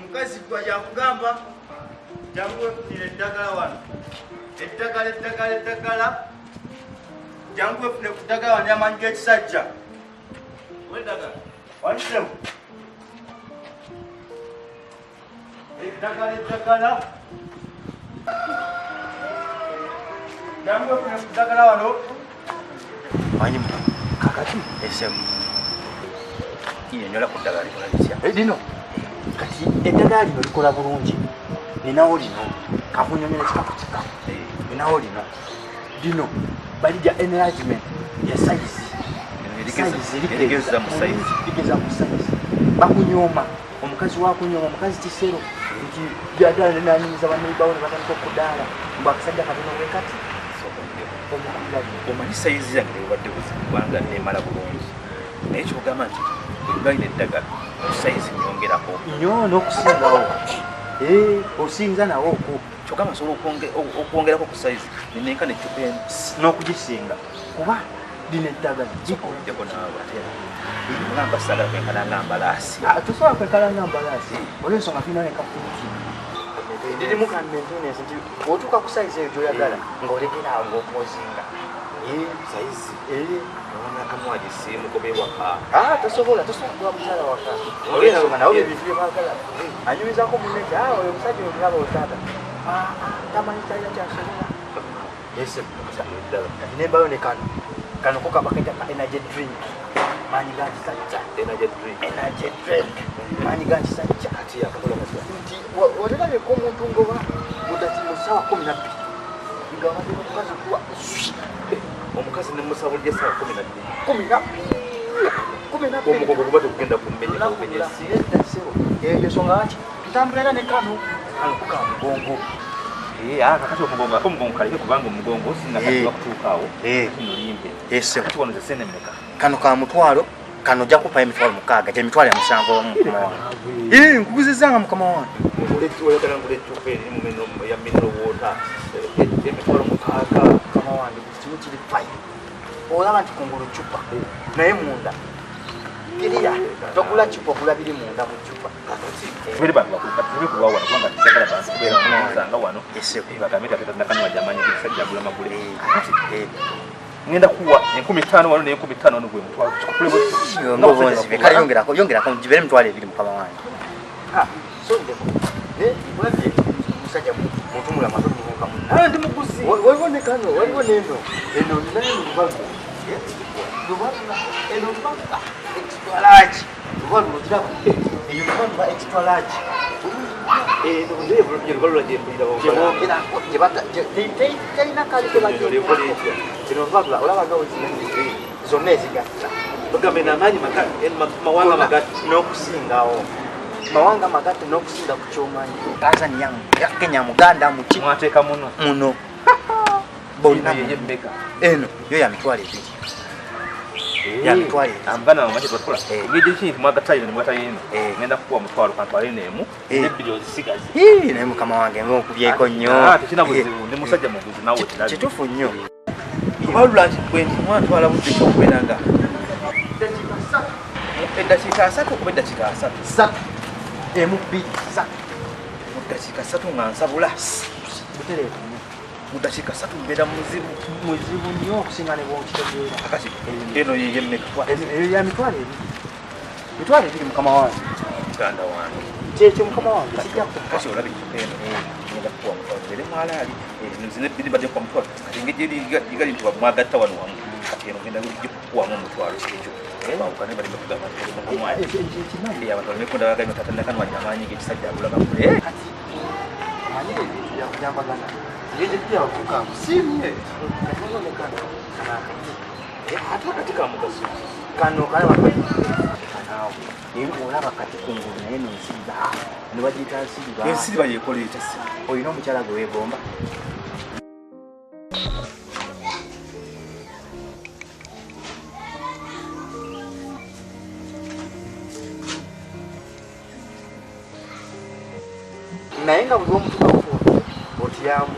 Mukazi kwa yakugamba jangu efune eddagala wano eddagala jangu efune ku ddagala wano yamanyi g'ekisajja wanisemu eddagala jangu efune ku ddagala wano manyi kakati esemu yenyola ku ddagala likola litya lino kati eddagala lino likola bulungi ninawo lino kakunyonyera kikakukika ninawo lino balija enlargement ya size ligeza mu size bakunyoma omukazi wakunyoma omukazi kisero nti byadala nenanyumiza baneibawo ne batandika okudaala mbakasajja katono wekati omanyi size yange tebadde buzibu kubanga nemala bulungi naye kyogamba nti balina eddagala size nyongerako nnyo n'okusingawo osinza nawo kyogamba nsobola okwongerako ku size nenenkana eccupa emu n'okugisinga kuba lino eddagala gikoddeko naabatera ngamba sagala kwenkana ngambalaasi tosobola kwenkana ngambalaasi olwensonga tulina nekafuti lirimu kanmentenes nti otuuka ku size eyo gyoyagala ng'olegeraawo ng'okuozinga saizi nakamwaji simu kobewaka tosobola kuwa musala waka olwensonga nawo ebintu byebagala anyumizako muneke oyo omusajja omulaba otata tamanyi talina kyasobola nembayo ne kano kokabakaita ka energy drink manyi gakisajja manyi gakisajja nti olerabyeko omuntu ngoba udati musawa 12 ngabadde omukazi kuwa omukazi nemusabulya sawa 12 omugogo guba tekugenda kummenya eyo songa ki tutambulira ne kano kuka mugongo kakati omugongo ate omugongo kaleke kubanga omugongo singa kati wakutuukaawo kinolimbe kati wano zesene mmeka kano ka mutwalo kano ojja kupayo emitwalo 6 gyemitwalo ya 7 nkuguzizanga mukama wange oyagala ngula eccupa eri ya mineral water emitwalo 6 mukama wange kimu kiri fine olaba nti kungulu cupa naye munda kiriya tokula cupa okula biri munda mu cupa biri bantu bakuli kuwawa kubanga kisagala bantu kubeera kunazanga wano bagamita tetanakani wajamanyi kisajja gula magule ngenda kuwa 15 wano ne 15 wano gwe mutwalo kikule ngobonzi bekali yongerako jibere mutwalo 2 mukama wange so ndeko wabye musajja muntu mulama tuvuka munna ndi muguzi wabone kano wabone eno ninayo lubaga lubaga extra large lubaga lutirako lubaga extra large ndiye lubaga jebata teyina kali lubaga olaba gawo zonna ezigatta bagambe n'amaanyi mawanga magati n'okusingawo mawanga magati n'okusinga ku kyomanyi Tanzania Kenya Muganda muki mwateeka muno bonna eno yo ya mitwalo 2 ya mitwalo ambana amaje bakola ngije kintu mwagatayo ne mwatayino ngenda kuwa mutwalo kantwale nemu ebbido zisigazi naye mukama wange ngokubyeko nnyo tekina buzibu ndi musajja muguzi nawe tirabi kitufu nnyo balula kwenzi mwatwala budde kyokwelanga eddakiika 3 okuba eddakiika 3 emu-2 mu ddakiika 3 nga nsabula butereevu mu ddakiika 3 mbeera muzibu nnyo okusinga ne bwokitegeera akati eno yeyemmeka eyo ya mitwalo 2 mukama wange muganda wange kyekyo mukama wange kasi olabi eno ngenda kuwa mutwalo ere mwalaali nzine ebbiri badde kwa mutwalo kati engeri igali nti bamwagatta wano wamu kati eno ngenda kuwamu omutwalo kyekyo bawukane bali bakugamba nti mukama wange abantu balimekunda bagamye tatanakano wanyamanyi gekisajja agula magule kati manyi ebintu byakuyambagana ngeze pia wakuka simye ate akati ka mugaso kano kalaba kanawo olaba kati kungulu naye nensiriba ne bagiyita nsiriba ensiriba yekola etasi olina omukyala gwe weegomba naye nga buli omutukaku otyamu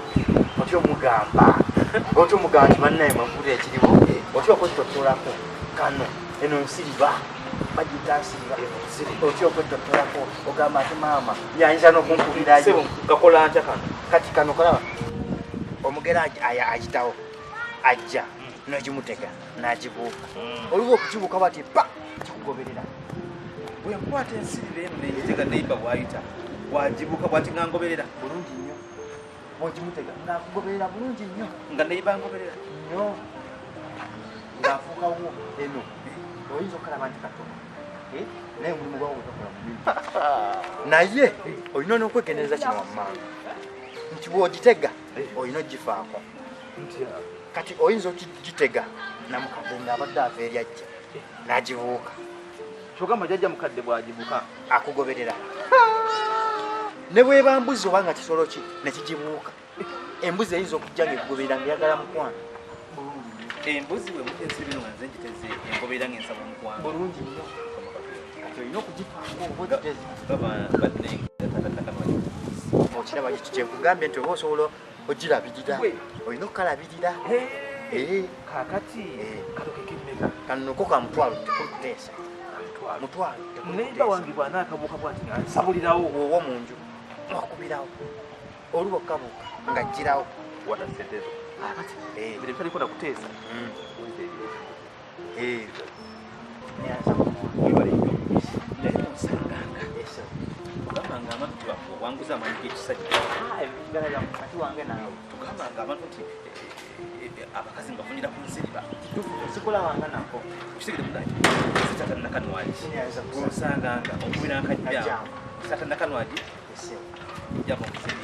otya omugamba otya omugamba nti bannaye mafuta ekiriwo otya okwetotolako kano eno nsiriba bagita nsiriba otya okwetotolako ogamba ati maama yayinza n'okunkubirayo kakola ntya kano kati kano kalaba omugera agitawo ajja nogimutega nagibuuka oliwo okukibuuka bati pa kikugoberera bwe nkwata ensirira eno nengitega neiba bwayita wagibuuka bwati nga ngoberera bulungi nnyo bwogimutega ngaakugoberera bulungi nnyo nga neiba ngoberera nnyo ngaafuukawo eno oyinza okalaba nti katono naye omulimu gwawo otakola mubimu naye olina n'okwegendereza kino wammanga nti bwogitega olina ogifaako kati oyinza okigitega namukadde ngaabadde ava eri ajja n'agibuuka kyogamba jjajja mukadde bwagibuka akugoberera ne bweba mbuzi oba nga kisolo ki nekigibuuka embuzi eyinza okujja ngaekugoberera ngeyagala mukwano embuzi we mutensibino nga nze ngiteze engoberera ng'ensaba omukwano bulungi nnyo kati olina okugifaako oba ogiteze okiraba kyenkugambye nti oba osobola ogirabirira olina okukalabirira kakati kalokekemmeka kanoko ka mutwalo tekulukuteesa mutwalo neiba wange bwanaakabuuka bwati nga nsabulirawo owo munju wakubirawo oluba okabuuka nga ggirawo watasetezo bire bitaliko nakuteesa naye onsanganga ogambanga abantu wanguza amanyi g'ekisajja kati wange naawe tugambanga abantu nti abakazi mbafunira ku nsiriba sikola wange nako kisigire munaki sitatannakanwagi onsanganga omubira nkajja sitatannakanwagi jjako musiri